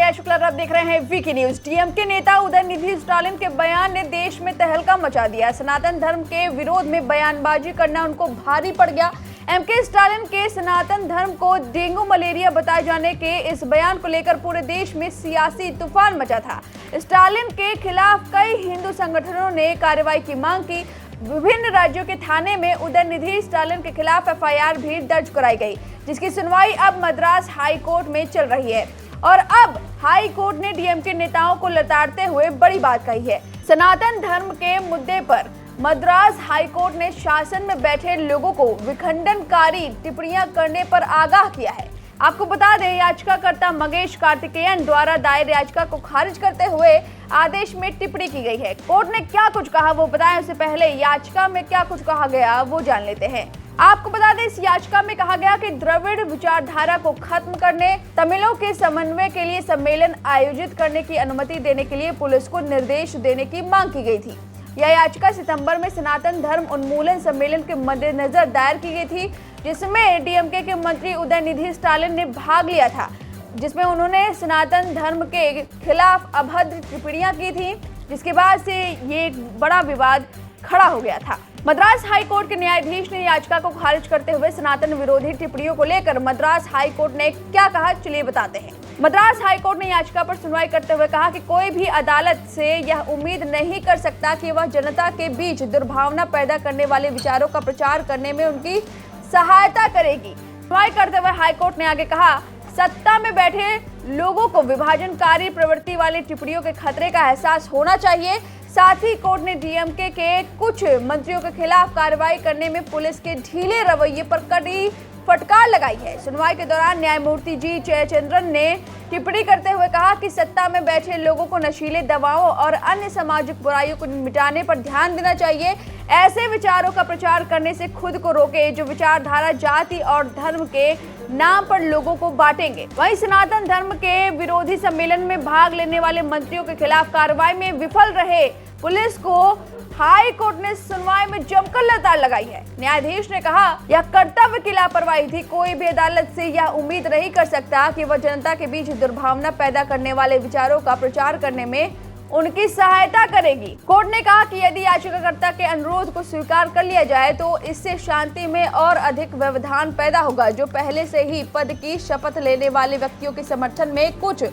जय शुक्ला, आप देख रहे हैं वीके न्यूज। डीएमके नेता उदयनिधि स्टालिन के बयान ने देश में तहलका मचा दिया। सनातन धर्म के विरोध में बयानबाजी करना उनको भारी पड़ गया। एमके स्टालिन के सनातन धर्म को डेंगू मलेरिया बताए जाने के इस बयान को लेकर पूरे देश में सियासी तूफान मचा था। स्टालिन के खिलाफ कई हिंदू संगठनों ने कार्रवाई की मांग की। विभिन्न राज्यों के थाने में उदयनिधि स्टालिन के खिलाफ एफआईआर भी दर्ज कराई गई, जिसकी सुनवाई अब मद्रास हाई कोर्ट में चल रही है। और अब हाई कोर्ट ने डीएमके नेताओं को लताड़ते हुए बड़ी बात कही है। सनातन धर्म के मुद्दे पर मद्रास हाई कोर्ट ने शासन में बैठे लोगों को विखंडनकारी टिप्पणियां करने पर आगाह किया है। आपको बता दें, याचिकाकर्ता मंगेश कार्तिकेयन द्वारा दायर याचिका को खारिज करते हुए आदेश में टिप्पणी की गई है। कोर्ट ने क्या कुछ कहा वो बताएं, उससे पहले याचिका में क्या कुछ कहा गया वो जान लेते हैं। आपको बता दें, इस याचिका में कहा गया कि द्रविड़ विचारधारा को खत्म करने, तमिलों के समन्वय के लिए सम्मेलन आयोजित करने की अनुमति देने के लिए पुलिस को निर्देश देने की मांग की गई थी। यह याचिका सितंबर में सनातन धर्म उन्मूलन सम्मेलन के मद्देनजर दायर की गई थी, जिसमें डीएमके के मंत्री उदयनिधि स्टालिन ने भाग लिया था, जिसमें उन्होंने सनातन धर्म के खिलाफ अभद्र टिप्पणियां की थी, जिसके बाद से ये बड़ा विवाद खड़ा हो गया था। मद्रास हाई कोर्ट के न्यायाधीश ने याचिका को खारिज करते हुए सनातन विरोधी टिप्पणियों को लेकर मद्रास हाई कोर्ट ने क्या कहा, चलिए बताते हैं। मद्रास हाई कोर्ट ने याचिका पर सुनवाई करते हुए कहा कि कोई भी अदालत से यह उम्मीद नहीं कर सकता कि वह जनता के बीच दुर्भावना पैदा करने वाले विचारों का प्रचार करने में उनकी सहायता करेगी। सुनवाई करते हुए हाई कोर्ट ने आगे कहा, सत्ता में बैठे लोगों को विभाजनकारी प्रवृत्ति वाली टिप्पणियों के खतरे का एहसास होना चाहिए। साथ ही कोर्ट ने डीएमके के कुछ मंत्रियों के खिलाफ कार्रवाई करने में पुलिस के ढीले रवैये पर कड़ी फटकार लगाई है। सुनवाई के दौरान न्यायमूर्ति जी जयचंद्रन ने टिप्पणी करते हुए कहा कि सत्ता में बैठे लोगों को नशीले दवाओं और अन्य सामाजिक बुराइयों को मिटाने पर ध्यान देना चाहिए। ऐसे विचारों का प्रचार करने से खुद को रोके जो विचारधारा जाति और धर्म के नाम पर लोगों को बांटेंगे। वहीं सनातन धर्म के विरोधी सम्मेलन में भाग लेने वाले मंत्रियों के खिलाफ कार्रवाई में विफल रहे पुलिस को हाई कोर्ट ने सुनवाई में जमकर लताड़ लगाई है। न्यायाधीश ने कहा, यह कर्तव्य की लापरवाही थी। कोई भी अदालत से यह उम्मीद नहीं कर सकता कि वह जनता के बीच दुर्भावना पैदा करने वाले विचारों का प्रचार करने में उनकी सहायता करेगी। कोर्ट ने कहा कि यदि याचिकाकर्ता के अनुरोध को स्वीकार कर लिया जाए तो इससे शांति में और अधिक व्यवधान पैदा होगा, जो पहले से ही पद की शपथ लेने वाले व्यक्तियों के समर्थन में कुछ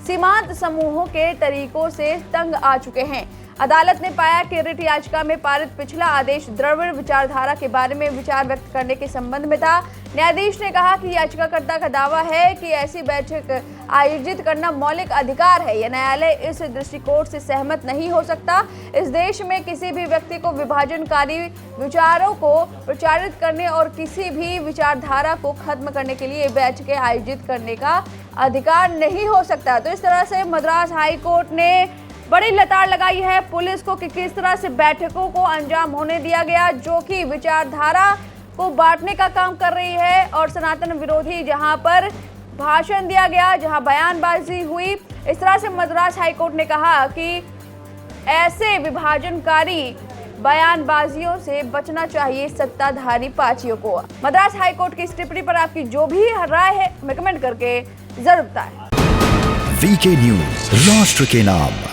सीमांत समूहों के तरीकों से तंग आ चुके हैं। अदालत ने पाया कि रिट याचिका में पारित पिछला आदेश द्रविड़ विचारधारा के बारे में विचार व्यक्त करने के संबंध में था। न्यायाधीश ने कहा कि याचिकाकर्ता का दावा है कि ऐसी बैठक आयोजित करना मौलिक अधिकार है। यह न्यायालय इस दृष्टिकोण से सहमत नहीं हो सकता। इस देश में किसी भी व्यक्ति को विभाजनकारी विचारों को प्रचारित करने और किसी भी विचारधारा को खत्म करने के लिए बैठकें आयोजित करने का अधिकार नहीं हो सकता। तो इस तरह से मद्रास हाई कोर्ट ने बड़ी लताड़ लगाई है पुलिस को कि किस तरह से बैठकों को अंजाम होने दिया गया, जो कि विचारधारा को बांटने का काम कर रही है। और सनातन विरोधी जहां पर भाषण दिया गया, जहां बयानबाजी हुई, इस तरह से मद्रास हाई कोर्ट ने कहा कि ऐसे विभाजनकारी बयानबाजियों से बचना चाहिए सत्ताधारी पार्टियों को। मद्रास हाई कोर्ट की इस टिप्पणी पर आपकी जो भी राय है हमें कमेंट करके जरूर बताएं। वीके न्यूज, राष्ट्र के नाम।